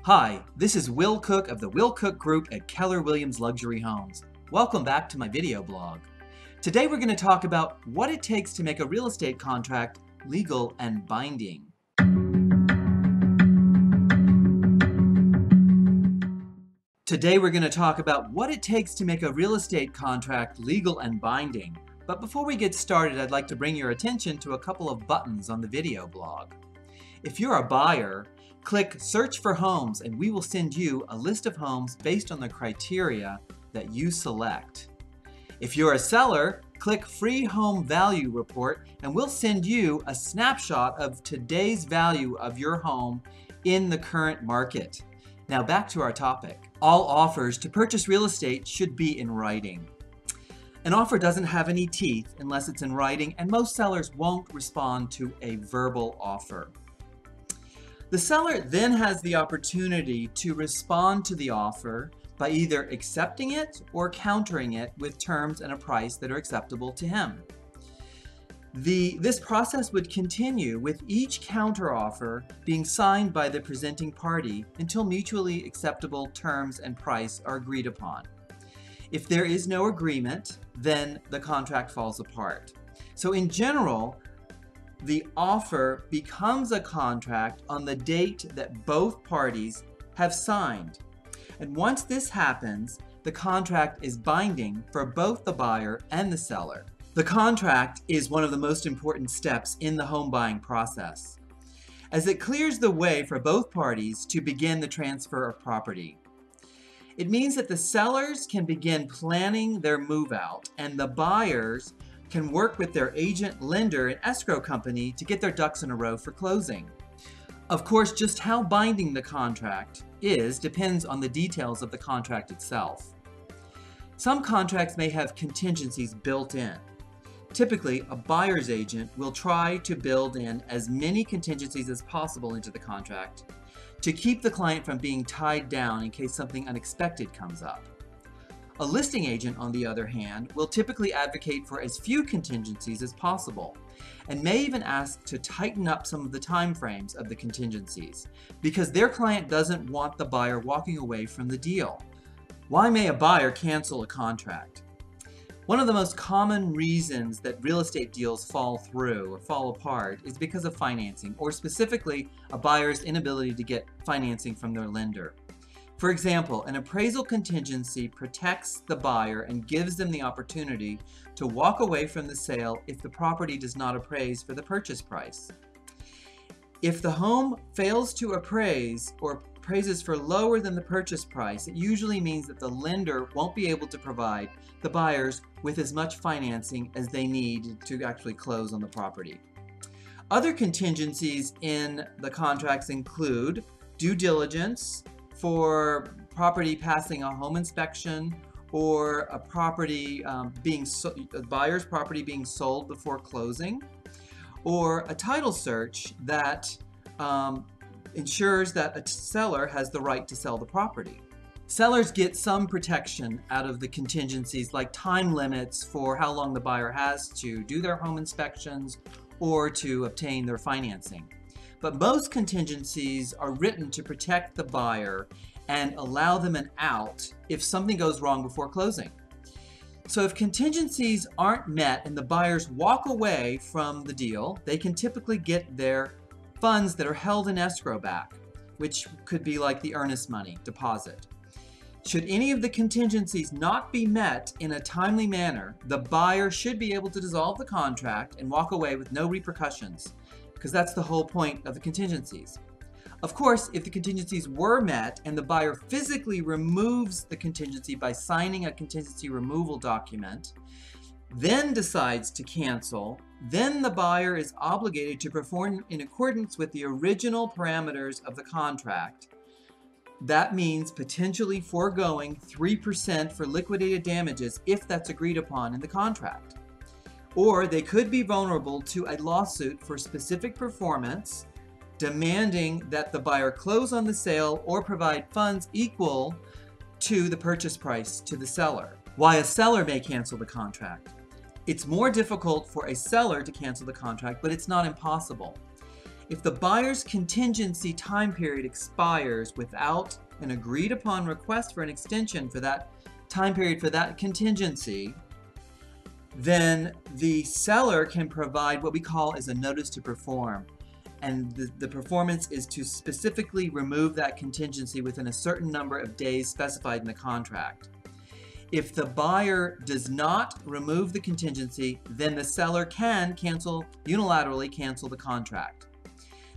Hi, this is Will Cook of the Will Cook Group at Keller Williams Luxury Homes. Welcome back to my video blog. Today we're going to talk about what it takes to make a real estate contract legal and binding. Today we're going to talk about what it takes to make a real estate contract legal and binding. But before we get started, I'd like to bring your attention to a couple of buttons on the video blog. If you're a buyer, click Search for Homes and we will send you a list of homes based on the criteria that you select. If you're a seller, click Free Home Value Report and we'll send you a snapshot of today's value of your home in the current market. Now back to our topic. All offers to purchase real estate should be in writing. An offer doesn't have any teeth unless it's in writing, and most sellers won't respond to a verbal offer. The seller then has the opportunity to respond to the offer by either accepting it or countering it with terms and a price that are acceptable to him. This process would continue with each counteroffer being signed by the presenting party until mutually acceptable terms and price are agreed upon. If there is no agreement, then the contract falls apart. So in general, the offer becomes a contract on the date that both parties have signed. And once this happens, the contract is binding for both the buyer and the seller. The contract is one of the most important steps in the home buying process, as it clears the way for both parties to begin the transfer of property. It means that the sellers can begin planning their move out and the buyers can work with their agent, lender, and escrow company to get their ducks in a row for closing. Of course, just how binding the contract is depends on the details of the contract itself. Some contracts may have contingencies built in. Typically, a buyer's agent will try to build in as many contingencies as possible into the contract to keep the client from being tied down in case something unexpected comes up. A listing agent, on the other hand, will typically advocate for as few contingencies as possible and may even ask to tighten up some of the time frames of the contingencies because their client doesn't want the buyer walking away from the deal. Why may a buyer cancel a contract? One of the most common reasons that real estate deals fall through or fall apart is because of financing, or specifically a buyer's inability to get financing from their lender. For example, an appraisal contingency protects the buyer and gives them the opportunity to walk away from the sale if the property does not appraise for the purchase price. If the home fails to appraise or appraises for lower than the purchase price, it usually means that the lender won't be able to provide the buyers with as much financing as they need to actually close on the property. Other contingencies in the contracts include due diligence for property passing a home inspection, or a property a buyer's property being sold before closing, or a title search that ensures that a seller has the right to sell the property. Sellers get some protection out of the contingencies, like time limits for how long the buyer has to do their home inspections or to obtain their financing. But most contingencies are written to protect the buyer and allow them an out if something goes wrong before closing. So if contingencies aren't met and the buyers walk away from the deal, they can typically get their funds that are held in escrow back, which could be like the earnest money deposit. Should any of the contingencies not be met in a timely manner, the buyer should be able to dissolve the contract and walk away with no repercussions, because that's the whole point of the contingencies. Of course, if the contingencies were met and the buyer physically removes the contingency by signing a contingency removal document, then decides to cancel, then the buyer is obligated to perform in accordance with the original parameters of the contract. That means potentially foregoing 3% for liquidated damages if that's agreed upon in the contract. Or they could be vulnerable to a lawsuit for specific performance, demanding that the buyer close on the sale or provide funds equal to the purchase price to the seller. Why a seller may cancel the contract. It's more difficult for a seller to cancel the contract, but it's not impossible. If the buyer's contingency time period expires without an agreed upon request for an extension for that time period for that contingency, then the seller can provide what we call as a notice to perform. And the performance is to specifically remove that contingency within a certain number of days specified in the contract. If the buyer does not remove the contingency, then the seller can unilaterally cancel the contract.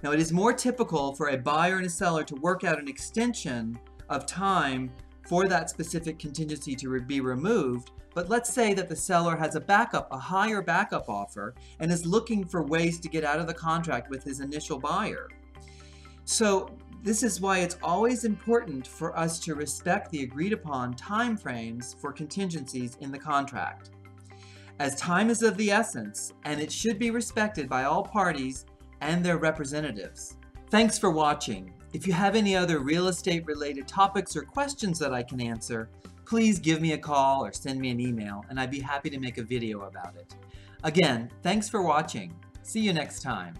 Now, it is more typical for a buyer and a seller to work out an extension of time for that specific contingency to be removed, but let's say that the seller has a higher backup offer, and is looking for ways to get out of the contract with his initial buyer. So this is why it's always important for us to respect the agreed upon timeframes for contingencies in the contract, as time is of the essence, and it should be respected by all parties and their representatives. Thanks for watching. If you have any other real estate related topics or questions that I can answer, please give me a call or send me an email, and I'd be happy to make a video about it. Again, thanks for watching. See you next time.